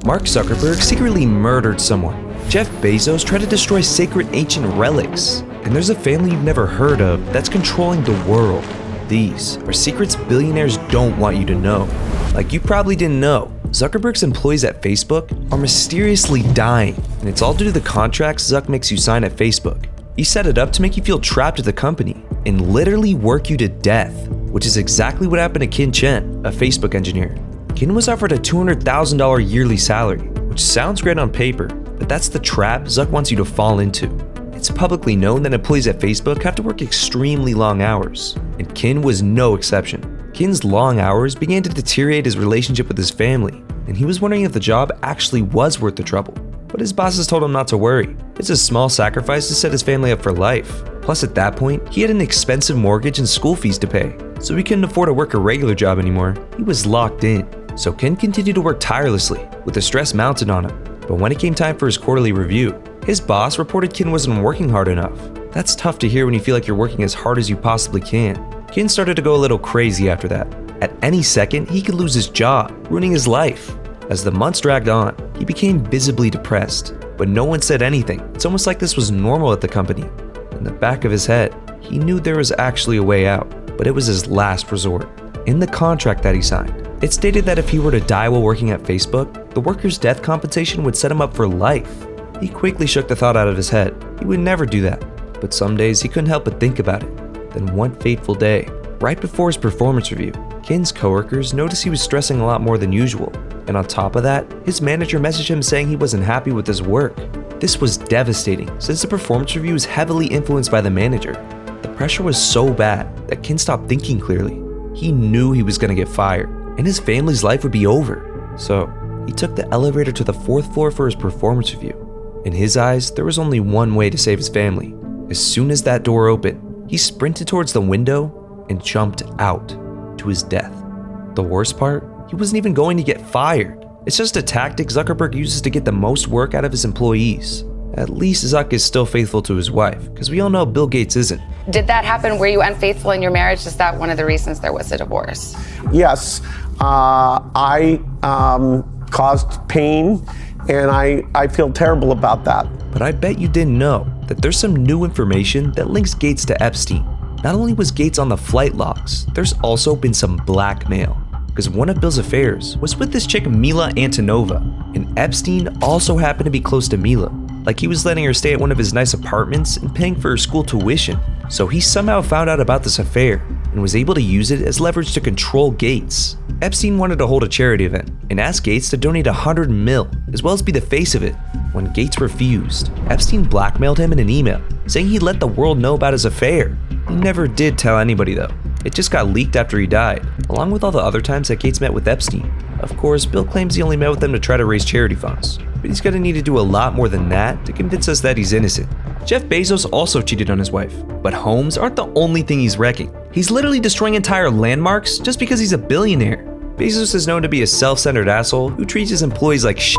Mark Zuckerberg secretly murdered someone. Jeff Bezos tried to destroy sacred ancient relics. And there's a family you've never heard of that's controlling the world. These are secrets billionaires don't want you to know. Like you probably didn't know, Zuckerberg's employees at Facebook are mysteriously dying, and it's all due to the contracts Zuck makes you sign at Facebook. He set it up to make you feel trapped at the company and literally work you to death, which is exactly what happened to Kin Chen, a Facebook engineer. Kin was offered a $200,000 yearly salary, which sounds great on paper, but that's the trap Zuck wants you to fall into. It's publicly known that employees at Facebook have to work extremely long hours, and Kin was no exception. Kin's long hours began to deteriorate his relationship with his family, and he was wondering if the job actually was worth the trouble. But his bosses told him not to worry. It's a small sacrifice to set his family up for life. Plus at that point, he had an expensive mortgage and school fees to pay, so he couldn't afford to work a regular job anymore. He was locked in. So Kin continued to work tirelessly, with the stress mounted on him. But when it came time for his quarterly review, his boss reported Kin wasn't working hard enough. That's tough to hear when you feel like you're working as hard as you possibly can. Kin started to go a little crazy after that. At any second, he could lose his job, ruining his life. As the months dragged on, he became visibly depressed, but no one said anything. It's almost like this was normal at the company. In the back of his head, he knew there was actually a way out, but it was his last resort. In the contract that he signed, it stated that if he were to die while working at Facebook, the worker's death compensation would set him up for life. He quickly shook the thought out of his head. He would never do that, but some days he couldn't help but think about it. Then one fateful day, right before his performance review, Kin's coworkers noticed he was stressing a lot more than usual, and on top of that, his manager messaged him saying he wasn't happy with his work. This was devastating since the performance review was heavily influenced by the manager. The pressure was so bad that Kin stopped thinking clearly. He knew he was going to get fired, and his family's life would be over. So, he took the elevator to the 4th floor for his performance review. In his eyes, there was only one way to save his family. As soon as that door opened, he sprinted towards the window and jumped out to his death. The worst part? He wasn't even going to get fired. It's just a tactic Zuckerberg uses to get the most work out of his employees. At least Zuck is still faithful to his wife, because we all know Bill Gates isn't. Did that happen? Were you unfaithful in your marriage? Is that one of the reasons there was a divorce? Yes, I caused pain, and I feel terrible about that. But I bet you didn't know that there's some new information that links Gates to Epstein. Not only was Gates on the flight logs, there's also been some blackmail. Because one of Bill's affairs was with this chick Mila Antonova, and Epstein also happened to be close to Mila. Like he was letting her stay at one of his nice apartments and paying for her school tuition. So he somehow found out about this affair and was able to use it as leverage to control Gates. Epstein wanted to hold a charity event and asked Gates to donate $100 million, as well as be the face of it. When Gates refused, Epstein blackmailed him in an email, saying he'd let the world know about his affair. He never did tell anybody though. It just got leaked after he died, along with all the other times that Gates met with Epstein. Of course, Bill claims he only met with them to try to raise charity funds, but he's gonna need to do a lot more than that to convince us that he's innocent. Jeff Bezos also cheated on his wife, but homes aren't the only thing he's wrecking. He's literally destroying entire landmarks just because he's a billionaire. Bezos is known to be a self-centered asshole who treats his employees like shit,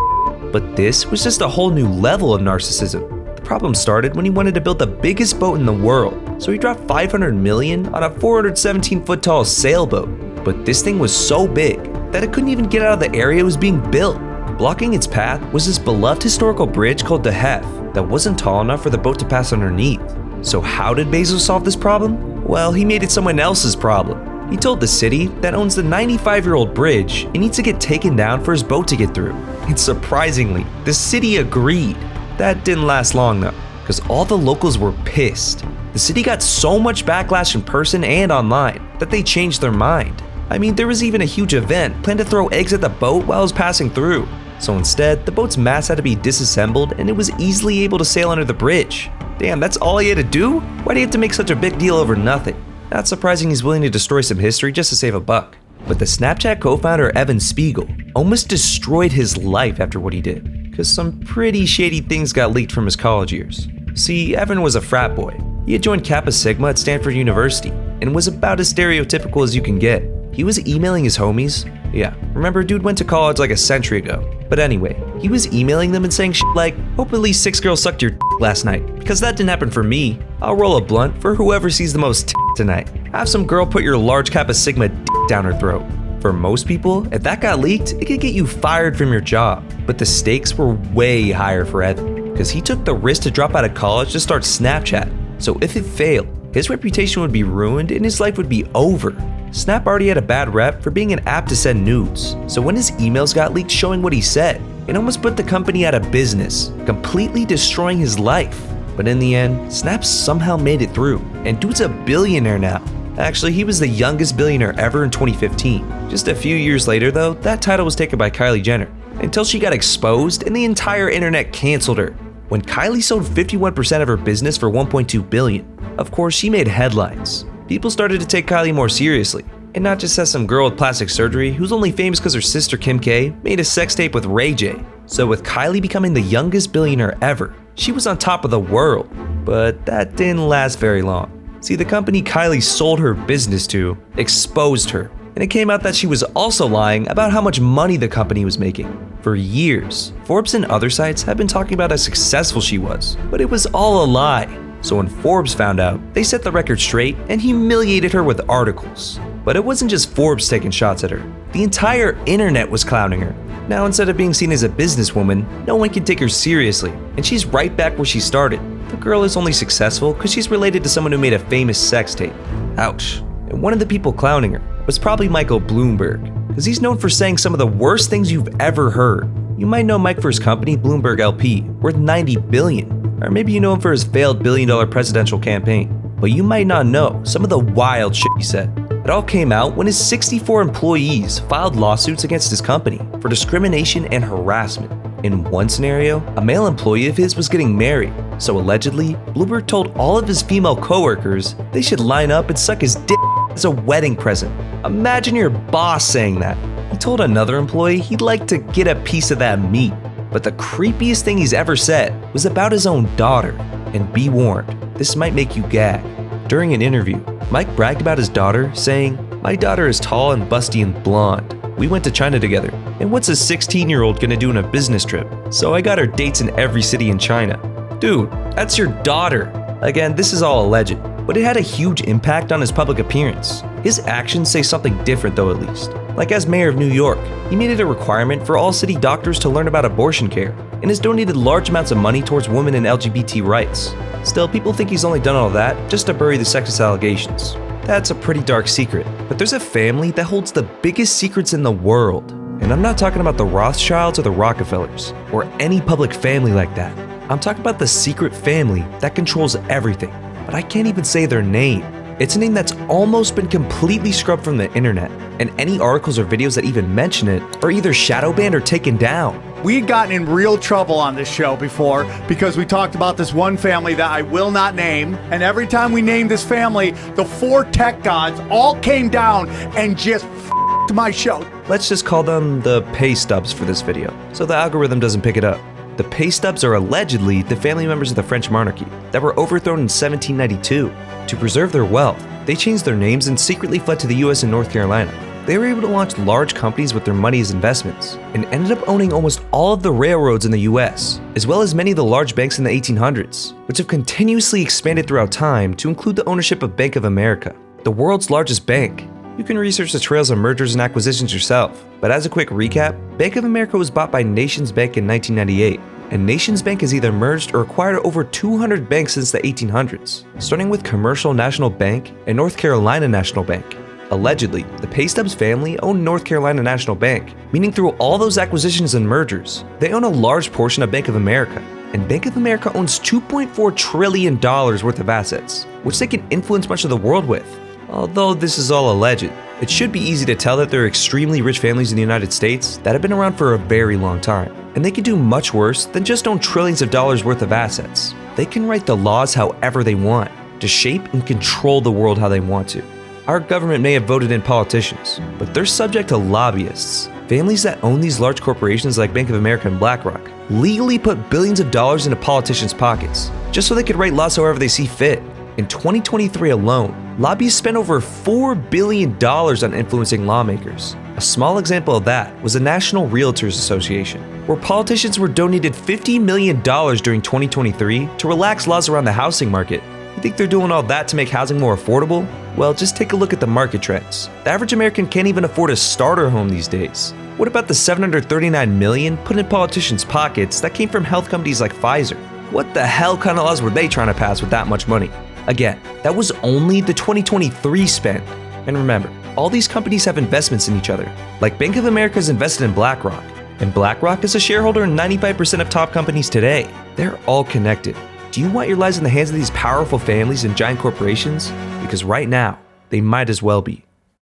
but this was just a whole new level of narcissism. The problem started when he wanted to build the biggest boat in the world, so he dropped $500 million on a 417-foot tall sailboat. But this thing was so big that it couldn't even get out of the area it was being built. Blocking its path was this beloved historical bridge called the Hef that wasn't tall enough for the boat to pass underneath. So how did Bezos solve this problem? Well, he made it someone else's problem. He told the city that owns the 95-year-old bridge it needs to get taken down for his boat to get through. And surprisingly, the city agreed. That didn't last long though, because all the locals were pissed. The city got so much backlash in person and online that they changed their mind. I mean, there was even a huge event planned to throw eggs at the boat while it was passing through. So instead, the boat's mast had to be disassembled and it was easily able to sail under the bridge. Damn, that's all he had to do? Why do you have to make such a big deal over nothing? Not surprising he's willing to destroy some history just to save a buck. But the Snapchat co-founder Evan Spiegel almost destroyed his life after what he did, because some pretty shady things got leaked from his college years. See, Evan was a frat boy. He had joined Kappa Sigma at Stanford University and was about as stereotypical as you can get. He was emailing his homies. Yeah, remember, dude went to college like a century ago. But anyway, he was emailing them and saying shit like, hope at least 6 girls sucked your last night, because that didn't happen for me. I'll roll a blunt for whoever sees the most tonight. Have some girl put your large Kappa Sigma down her throat. For most people, if that got leaked, it could get you fired from your job. But the stakes were way higher for Evan, because he took the risk to drop out of college to start Snapchat. So if it failed, his reputation would be ruined and his life would be over. Snap already had a bad rep for being an app to send nudes, so when his emails got leaked showing what he said, it almost put the company out of business, completely destroying his life. But in the end, Snap somehow made it through, and dude's a billionaire now. Actually, he was the youngest billionaire ever in 2015. Just a few years later though, that title was taken by Kylie Jenner, until she got exposed and the entire internet canceled her. When Kylie sold 51% of her business for $1.2 billion, of course she made headlines. People started to take Kylie more seriously, and not just as some girl with plastic surgery who's only famous because her sister Kim K made a sex tape with Ray J. So with Kylie becoming the youngest billionaire ever, she was on top of the world. But that didn't last very long. See, the company Kylie sold her business to exposed her, and it came out that she was also lying about how much money the company was making. For years, Forbes and other sites have been talking about how successful she was, but it was all a lie. So when Forbes found out, they set the record straight and humiliated her with articles. But it wasn't just Forbes taking shots at her. The entire internet was clowning her. Now instead of being seen as a businesswoman, no one can take her seriously, and she's right back where she started. The girl is only successful because she's related to someone who made a famous sex tape. Ouch. And one of the people clowning her was probably Michael Bloomberg, because he's known for saying some of the worst things you've ever heard. You might know Mike for his company, Bloomberg LP, worth $90 billion. Or maybe you know him for his failed billion-dollar presidential campaign. But you might not know some of the wild shit he said. It all came out when his 64 employees filed lawsuits against his company for discrimination and harassment. In one scenario, a male employee of his was getting married, so allegedly, Bloomberg told all of his female coworkers they should line up and suck his dick as a wedding present. Imagine your boss saying that. He told another employee he'd like to get a piece of that meat. But the creepiest thing he's ever said was about his own daughter. And be warned, this might make you gag. During an interview, Mike bragged about his daughter, saying, "My daughter is tall and busty and blonde. We went to China together, and what's a 16-year-old gonna do on a business trip? So I got her dates in every city in China." Dude, that's your daughter. Again, this is all alleged, but it had a huge impact on his public appearance. His actions say something different though, at least. Like as mayor of New York, he made it a requirement for all city doctors to learn about abortion care, and has donated large amounts of money towards women and LGBT rights. Still, people think he's only done all that just to bury the sexist allegations. That's a pretty dark secret, but there's a family that holds the biggest secrets in the world. And I'm not talking about the Rothschilds or the Rockefellers, or any public family like that. I'm talking about the secret family that controls everything, but I can't even say their name. It's a name that's almost been completely scrubbed from the internet, and any articles or videos that even mention it are either shadow banned or taken down. We'd gotten in real trouble on this show before because we talked about this one family that I will not name, and every time we named this family, the 4 tech gods all came down and just f***ed my show. Let's just call them the pay stubs for this video, so the algorithm doesn't pick it up. The pay stubs are allegedly the family members of the French monarchy that were overthrown in 1792. To preserve their wealth, they changed their names and secretly fled to the US and North Carolina. They were able to launch large companies with their money as investments, and ended up owning almost all of the railroads in the US, as well as many of the large banks in the 1800s, which have continuously expanded throughout time to include the ownership of Bank of America, the world's largest bank. You can research the trails of mergers and acquisitions yourself, but as a quick recap, Bank of America was bought by Nations Bank in 1998, and Nations Bank has either merged or acquired over 200 banks since the 1800s, starting with Commercial National Bank and North Carolina National Bank. Allegedly, the Paystubs family owned North Carolina National Bank, meaning through all those acquisitions and mergers, they own a large portion of Bank of America, and Bank of America owns $2.4 trillion worth of assets, which they can influence much of the world with. Although this is all alleged, it should be easy to tell that there are extremely rich families in the United States that have been around for a very long time, and they can do much worse than just own trillions of dollars worth of assets. They can write the laws however they want, to shape and control the world how they want to. Our government may have voted in politicians, but they're subject to lobbyists. Families that own these large corporations like Bank of America and BlackRock legally put billions of dollars into politicians' pockets, just so they could write laws however they see fit. In 2023 alone, lobbyists spent over $4 billion on influencing lawmakers. A small example of that was the National Realtors Association, where politicians were donated $50 million during 2023 to relax laws around the housing market. You think they're doing all that to make housing more affordable? Well, just take a look at the market trends. The average American can't even afford a starter home these days. What about the $739 million put in politicians' pockets that came from health companies like Pfizer? What the hell kind of laws were they trying to pass with that much money? Again, that was only the 2023 spend. And remember, all these companies have investments in each other. Like Bank of America is invested in BlackRock, and BlackRock is a shareholder in 95% of top companies today. They're all connected. Do you want your lives in the hands of these powerful families and giant corporations? Because right now, they might as well be.